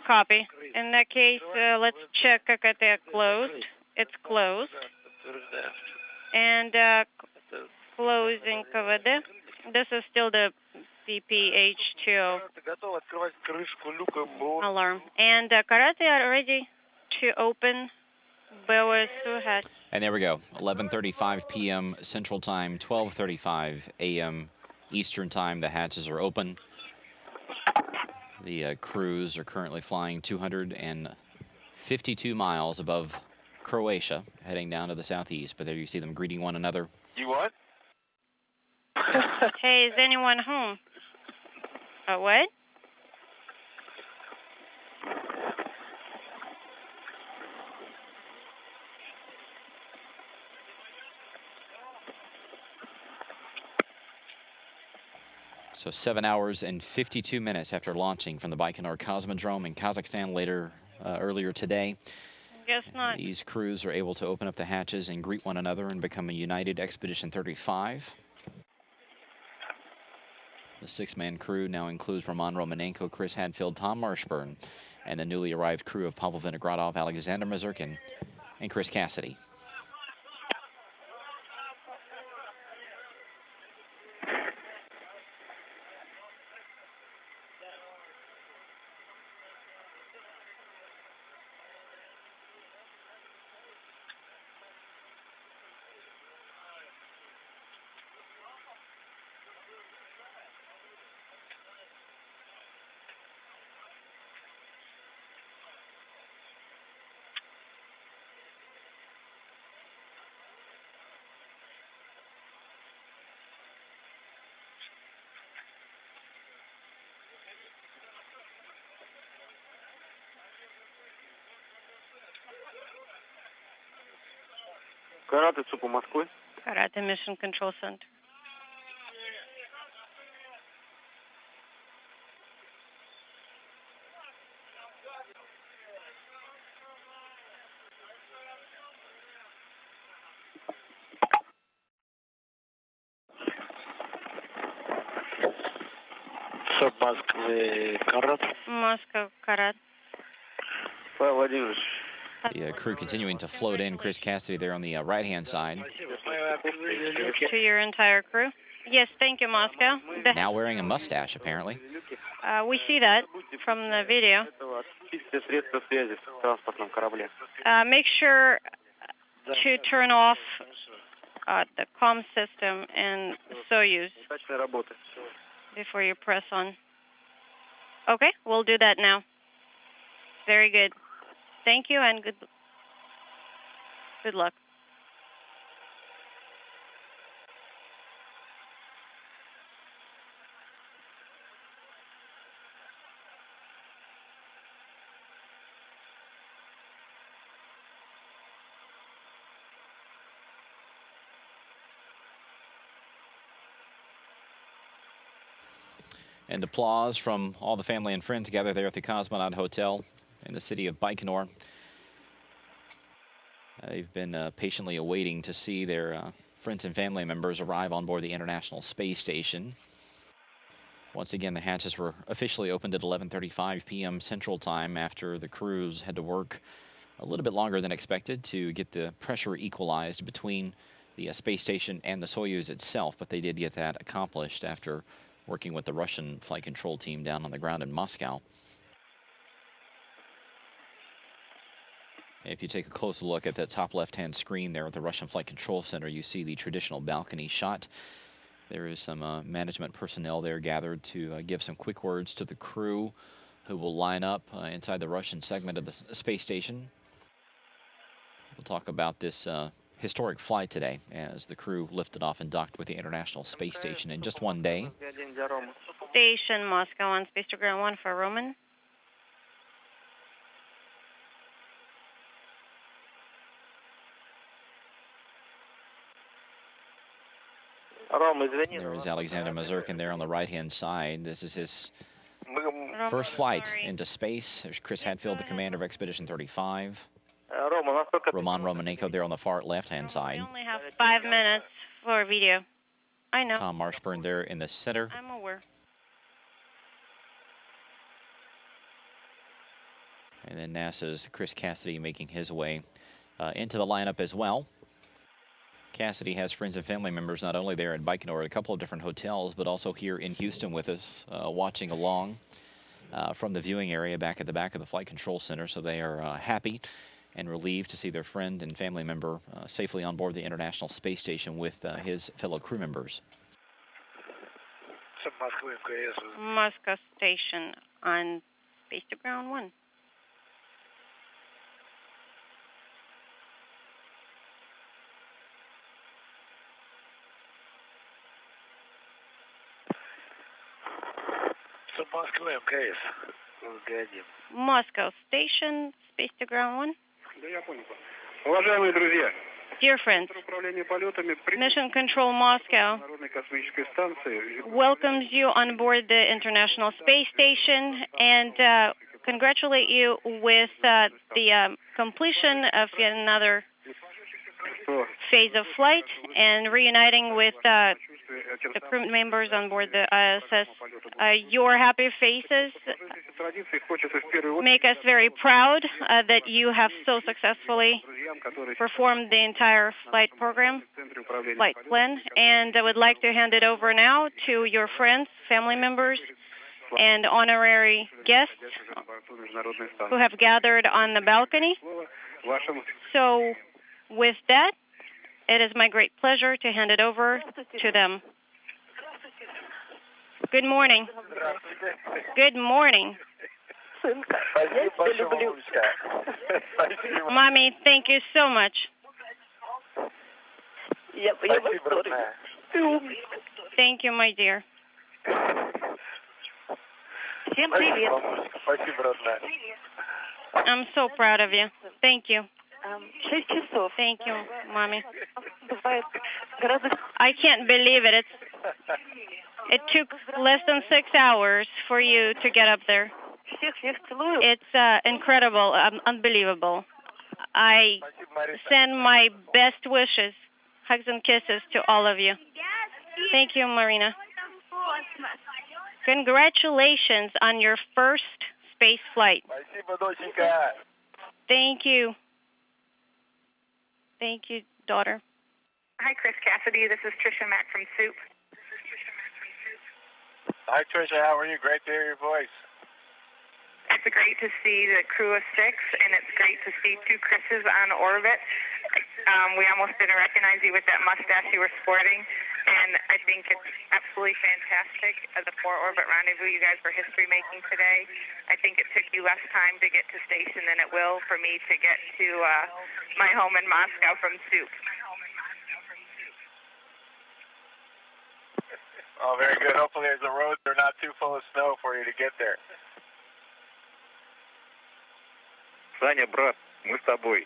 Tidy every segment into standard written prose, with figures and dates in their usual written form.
Copy. In that case, let's check KKT closed. It's closed. And closing KVD. This is still the PPH2 alarm. And Karate are ready to open BOS2 hatch. And there we go. 11:35 p.m. Central Time, 12:35 a.m. Eastern Time. The hatches are open. The crews are currently flying 252 miles above Croatia, heading down to the southeast. But there you see them greeting one another. You what? Hey, is anyone home? What? So 7 hours and 52 minutes after launching from the Baikonur Cosmodrome in Kazakhstan earlier today. Guess not. These crews are able to open up the hatches and greet one another and become a united Expedition 35. The six-man crew now includes Roman Romanenko, Chris Hadfield, Tom Marshburn, and the newly arrived crew of Pavel Vinogradov, Alexander Misurkin, and Chris Cassidy. Karate Super Москвы. Karate Mission Control Center. Соб Москвы, Карат. Moscow, Karat. Павел Владимирович. The crew continuing to float in. Chris Cassidy there on the right-hand side. To your entire crew. Yes, thank you, Moscow. Now wearing a mustache, apparently. We see that from the video. Make sure to turn off the comm system and Soyuz before you press on. Okay, we'll do that now. Very good. Thank you and good luck. And applause from all the family and friends gathered there at the Cosmonaut Hotel in the city of Baikonur. They've been patiently awaiting to see their friends and family members arrive on board the International Space Station. Once again, the hatches were officially opened at 11:35 p.m. Central Time after the crews had to work a little bit longer than expected to get the pressure equalized between the space station and the Soyuz itself, but they did get that accomplished after working with the Russian flight control team down on the ground in Moscow. If you take a close look at the top left-hand screen there at the Russian Flight Control Center, you see the traditional balcony shot. There is some management personnel there gathered to give some quick words to the crew who will line up inside the Russian segment of the space station. We'll talk about this historic flight today as the crew lifted off and docked with the International Space Station in just one day. Station Moscow on Space to Ground 1 for Roman. There is Alexander Misurkin there on the right-hand side. This is his first flight into space. There's Chris Hadfield, the commander of Expedition 35. Roman Romanenko there on the far left-hand side. We only have 5 minutes for video. I know. Tom Marshburn there in the center. I'm aware. And then NASA's Chris Cassidy making his way into the lineup as well. Cassidy has friends and family members not only there in Baikonur at a couple of different hotels, but also here in Houston with us, watching along from the viewing area back at the back of the Flight Control Center. So they are happy and relieved to see their friend and family member safely on board the International Space Station with his fellow crew members. Moscow Station on Base to Ground 1. Moscow Station, Space to Ground 1. Уважаемые друзья, Dear friends, Управление полетами Mission Control Moscow Международной космической станции welcomes you on board the International Space Station and congratulate you with the completion of yet another phase of flight and reuniting with the crew members on board the ISS. Your happy faces make us very proud that you have so successfully performed the entire flight program, flight plan, and I would like to hand it over now to your friends, family members, and honorary guests who have gathered on the balcony. So with that, it is my great pleasure to hand it over to them. Good morning. Good morning. Mommy, thank you so much. Thank you, my dear. I'm so proud of you. Thank you. Thank you, Mommy. I can't believe it. It took less than 6 hours for you to get up there. It's incredible, unbelievable. I send my best wishes, hugs and kisses to all of you. Thank you, Marina. Congratulations on your first space flight. Thank you. Thank you, daughter. Hi, Chris Cassidy. This is Trisha Mack from Soup. Hi, Trisha. How are you? Great to hear your voice. It's great to see the crew of 6, and it's great to see 2 Chris's on orbit. We almost didn't recognize you with that mustache you were sporting, and I think it's absolutely fantastic as a 4-orbit rendezvous you guys were history-making today. I think it took you less time to get to station than it will for me to get to my home in Moscow from Soup. Oh, very good. Hopefully the roads are not too full of snow for you to get there. Саня, брат, мы с тобой.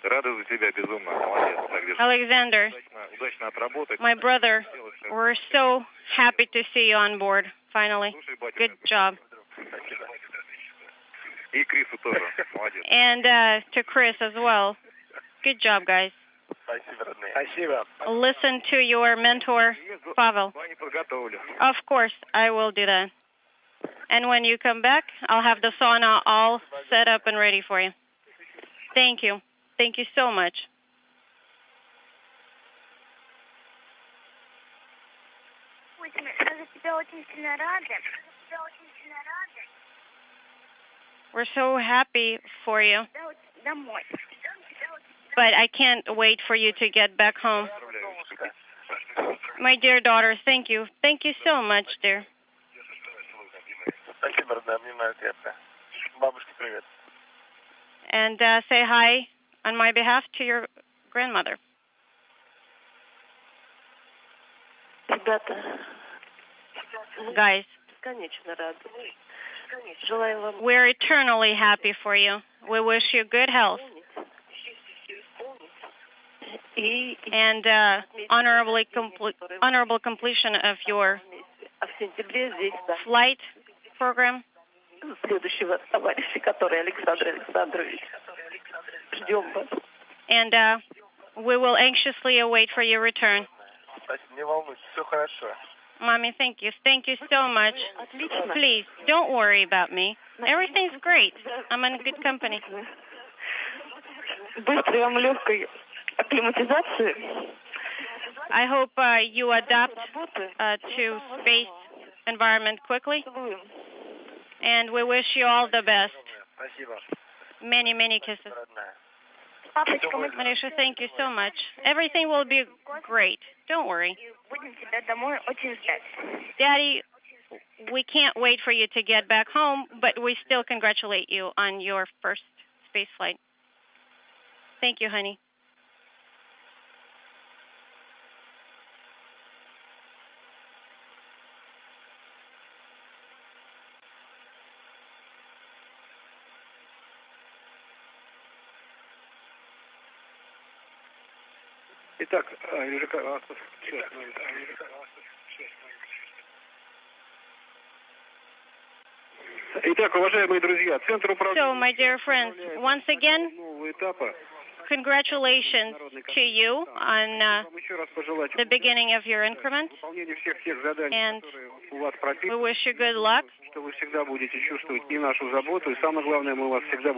Рады за тебя безумно. Молодец. Alexander, Удачно отработать. my brother, we're so happy to see you on board, finally. Good job. И Крису тоже. Молодец. And to Chris as well. Good job, guys. Спасибо. Listen to your mentor, Pavel. Ваня подготовлю. Of course, I will do that. And when you come back, I'll have the sauna all set up and ready for you. Thank you. Thank you so much. We're so happy for you. But I can't wait for you to get back home. My dear daughter, thank you. Thank you so much, dear. Спасибо, родная. Обнимаю крепко. Бабушке привет. And say hi on my behalf to your grandmother. Guys, we're eternally happy for you. We wish you good health and honorable completion of your flight program. And we will anxiously await for your return. Не волнуйтесь, все хорошо. Mommy, thank you. Thank you so much. Please, don't worry about me. Everything's great. I'm in good company. I hope you adapt to space environment quickly. And we wish you all the best. Many, many kisses. Marisha, thank you so much. Everything will be great. Don't worry. Daddy, we can't wait for you to get back home, but we still congratulate you on your first space flight. Thank you, honey. Итак, уважаемые друзья, Центр управления... So, my dear friends, once again, congratulations to you on the beginning of your increment, and we wish you good luck.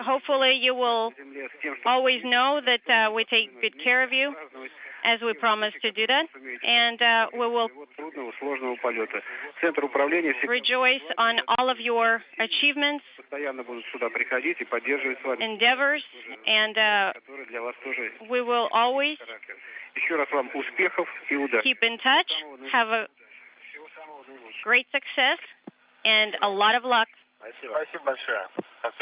Hopefully you will always know that we take good care of you, as we promised to do that, and we will rejoice on all of your achievements, endeavors, and we will always keep in touch, have a great success, and a lot of luck.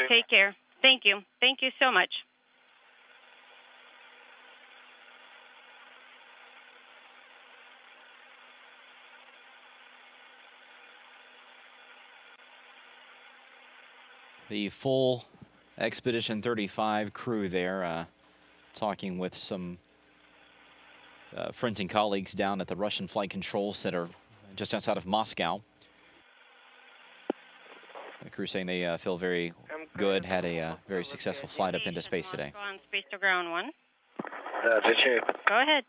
Take care. Thank you. Thank you so much. The full Expedition 35 crew there, talking with some friends and colleagues down at the Russian Flight Control Center just outside of Moscow. The crew saying they feel very good, had a very successful flight up into space today. On space to ground one. Go ahead.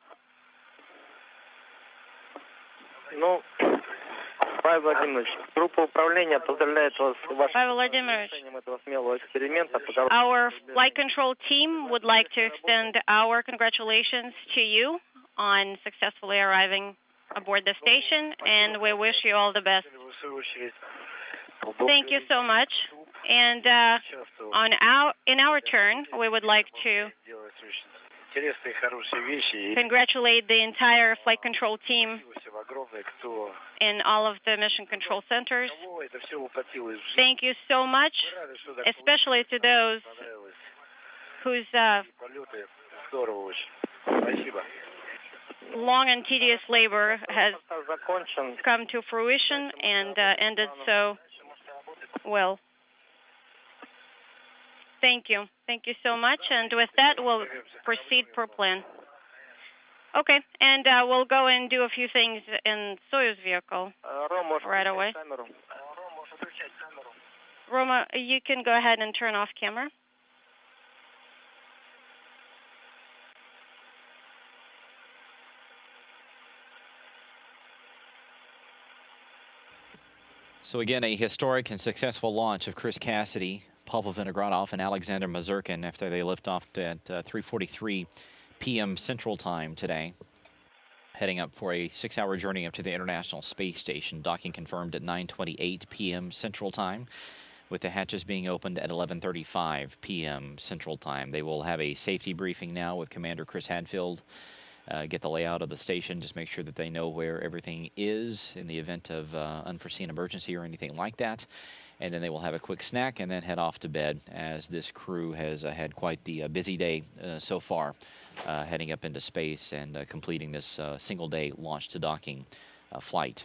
Ну, Павел Владимирович, группа управления поздравляет вас с Pavel Vladimirovich, этого смелого эксперимента. our flight control team would like to extend our congratulations to you on successfully arriving aboard the station, and we wish you all the best. Thank you so much. And in our turn, we would like to congratulate the entire flight control team in all of the mission control centers. Thank you so much, especially to those whose long and tedious labor has come to fruition and ended so well. Thank you. Thank you so much. And with that, we'll proceed per plan. Okay, and we'll go and do a few things in Soyuz vehicle right away. Roma, you can go ahead and turn off camera. So again, a historic and successful launch of Chris Cassidy, Pavel Vinogradov, and Alexander Misurkin after they lift off at 3:43 p.m. Central Time today, heading up for a 6-hour journey up to the International Space Station. Docking confirmed at 9:28 p.m. Central Time, with the hatches being opened at 11:35 p.m. Central Time. They will have a safety briefing now with Commander Chris Hadfield, get the layout of the station, just make sure that they know where everything is in the event of unforeseen emergency or anything like that. And then they will have a quick snack and then head off to bed, as this crew has had quite the busy day so far, heading up into space and completing this single-day launch-to-docking flight.